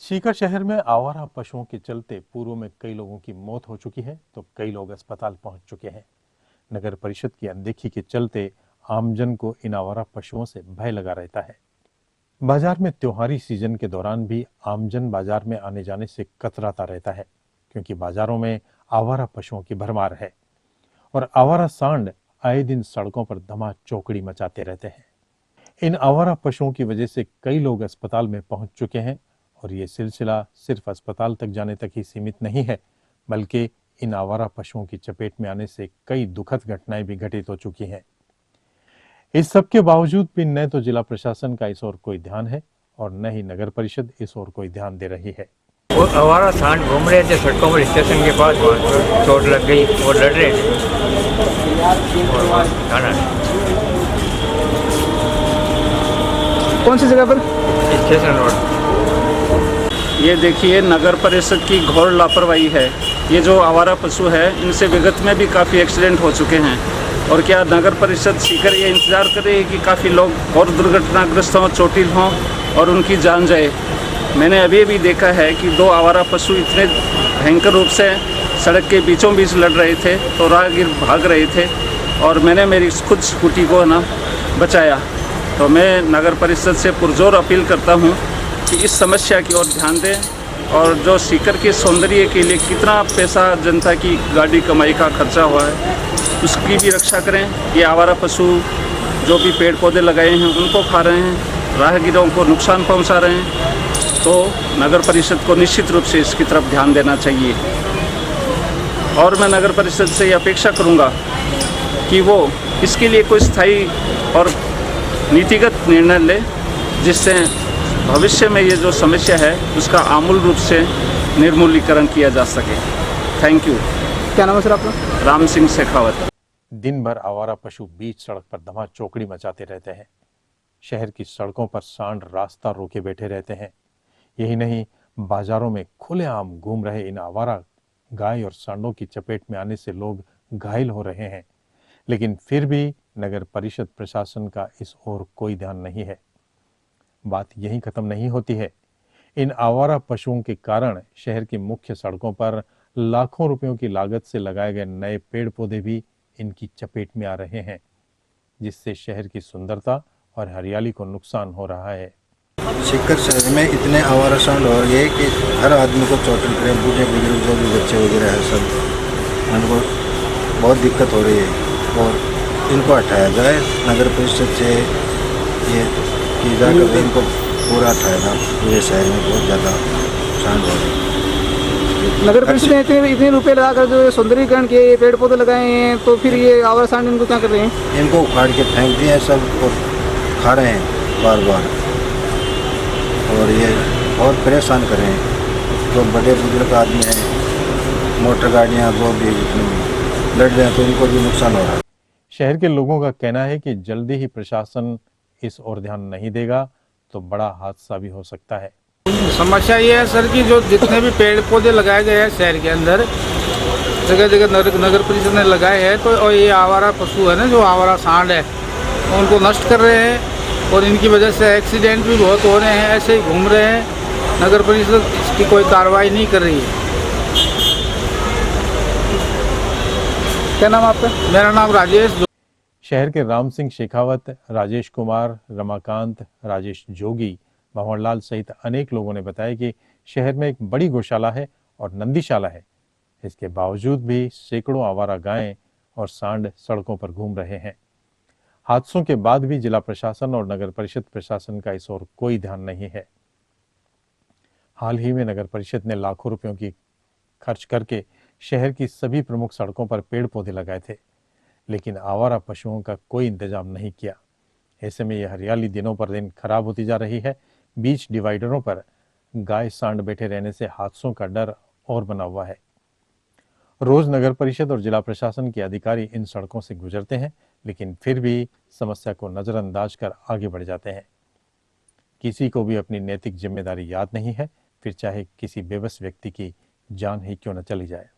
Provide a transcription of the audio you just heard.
सीकर शहर में आवारा पशुओं के चलते पूर्व में कई लोगों की मौत हो चुकी है तो कई लोग अस्पताल पहुंच चुके हैं। नगर परिषद की अनदेखी के चलते आमजन को इन आवारा पशुओं से भय लगा रहता है। बाजार में त्योहारी सीजन के दौरान भी आमजन बाजार में आने जाने से कतराता रहता है, क्योंकि बाजारों में आवारा पशुओं की भरमार है और आवारा सांड आए दिन सड़कों पर धमा चौकड़ी मचाते रहते हैं। इन आवारा पशुओं की वजह से कई लोग अस्पताल में पहुंच चुके हैं और ये सिलसिला सिर्फ अस्पताल तक जाने तक ही सीमित नहीं है, बल्कि इन आवारा पशुओं की चपेट में आने से कई दुखद घटनाएं भी घटित हो चुकी हैं। इस सब के बावजूद भी न तो जिला प्रशासन का इस ओर कोई ध्यान है और न ही नगर परिषद इस ओर कोई ध्यान दे रही है। वो आवारा सांड घूम रहे थे सड़कों पर, स्टेशन के पास, वहाँ पर चोट लग गई और लड़ रहे थे और वहाँ खाना कौन सी जगह पर? Station road. ये देखिए, नगर परिषद की घोर लापरवाही है। ये जो आवारा पशु है, इनसे विगत में भी काफ़ी एक्सीडेंट हो चुके हैं। और क्या नगर परिषद सीकर ये इंतज़ार कर रही है कि काफ़ी लोग और दुर्घटनाग्रस्त हों, चोटिल हों और उनकी जान जाए? मैंने अभी देखा है कि दो आवारा पशु इतने भयंकर रूप से सड़क के बीचों बीच लड़ रहे थे तो राहगीर भाग रहे थे और मैंने मेरी खुद स्कूटी को बचाया। तो मैं नगर परिषद से पुरजोर अपील करता हूँ कि इस समस्या की ओर ध्यान दें और जो सीकर के सौंदर्य के लिए कितना पैसा जनता की गाड़ी कमाई का खर्चा हुआ है, उसकी भी रक्षा करें। ये आवारा पशु जो भी पेड़ पौधे लगाए हैं उनको खा रहे हैं, राहगीरों को नुकसान पहुंचा रहे हैं, तो नगर परिषद को निश्चित रूप से इसकी तरफ ध्यान देना चाहिए। और मैं नगर परिषद से ये अपेक्षा करूंगा कि वो इसके लिए कोई स्थायी और नीतिगत निर्णय ले, जिससे भविष्य में ये जो समस्या है उसका आमूल रूप से निर्मूलीकरण किया जा सके। Thank you. क्या नाम है सर आपका? राम सिंह शेखावत। दिन भर आवारा पशु बीच सड़क पर धमा चौकड़ी मचाते रहते हैं। शहर की सड़कों पर सांड रास्ता रोके बैठे रहते हैं। यही नहीं, बाजारों में खुलेआम घूम रहे इन आवारा गाय और सांडों की चपेट में आने से लोग घायल हो रहे हैं। लेकिन फिर भी नगर परिषद प्रशासन का इस ओर कोई ध्यान नहीं है। बात यहीं खत्म नहीं होती है। इन आवारा पशुओं के कारण शहर की मुख्य सड़कों पर लाखों रुपयों की लागत से लगाए गए नए पेड़ पौधे भी इनकी चपेट में आ रहे हैं, जिससे शहर की सुंदरता और हरियाली को नुकसान हो रहा है। सीकर शहर में इतने आवारा सांड हो रही है कि हर आदमी को चोटिल करे, बूढ़े बुजुर्ग जो भी बच्चे वगैरह है सब, उनको बहुत दिक्कत हो रही है और इनको हटाया जाए। नगर परिषद से ये की जाकर इनको पूरा हटाएगा। पूरे शहर में बहुत ज़्यादा सांड हो रही है। नगर परिषद ने इतने रुपए लगाकर जो सौंदर्यीकरण किए, ये पेड़ पौधे लगाए हैं, तो फिर ये आवारा सांड इनको क्या कर रहे हैं? इनको उखाड़ के फेंक दिए हैं सब और खा रहे हैं बार बार, और ये बहुत परेशान कर रहे हैं। जो बड़े बुजुर्ग आदमी हैं, मोटर गाड़ियाँ वो भी लड़ रहे हैं तो उनको भी नुकसान हो रहा है। शहर के लोगों का कहना है कि जल्दी ही प्रशासन इस ओर ध्यान नहीं देगा तो बड़ा हादसा भी हो सकता है। समस्या ये है सर कि जो जितने भी पेड़ पौधे लगाए गए हैं शहर के अंदर, जगह जगह नगर परिषद ने लगाए हैं, तो और ये आवारा पशु है ना, जो आवारा सांड है, उनको नष्ट कर रहे हैं और इनकी वजह से एक्सीडेंट भी बहुत हो रहे हैं। ऐसे ही घूम रहे हैं, नगर परिषद इसकी कोई कार्रवाई नहीं कर रही है। क्या नाम आपका? मेरा नाम राजेश। शहर के राम सिंह शेखावत, राजेश कुमार, रमाकांत, राजेश जोगी, भंवरलाल सहित अनेक लोगों ने बताया कि शहर में एक बड़ी गौशाला है और नंदीशाला है। इसके बावजूद भी सैकड़ों आवारा गायें और सांड सड़कों पर घूम रहे हैं। हादसों के बाद भी जिला प्रशासन और नगर परिषद प्रशासन का इस ओर कोई ध्यान नहीं है। हाल ही में नगर परिषद ने लाखों रुपयों की खर्च करके शहर की सभी प्रमुख सड़कों पर पेड़ पौधे लगाए थे, लेकिन आवारा पशुओं का कोई इंतजाम नहीं किया। ऐसे में यह हरियाली दिनों पर दिन खराब होती जा रही है। बीच डिवाइडरों पर गाय सांड बैठे रहने से हादसों का डर और बना हुआ है। रोज नगर परिषद और जिला प्रशासन के अधिकारी इन सड़कों से गुजरते हैं, लेकिन फिर भी समस्या को नजरअंदाज कर आगे बढ़ जाते हैं। किसी को भी अपनी नैतिक जिम्मेदारी याद नहीं है, फिर चाहे किसी बेबस व्यक्ति की जान ही क्यों न चली जाए।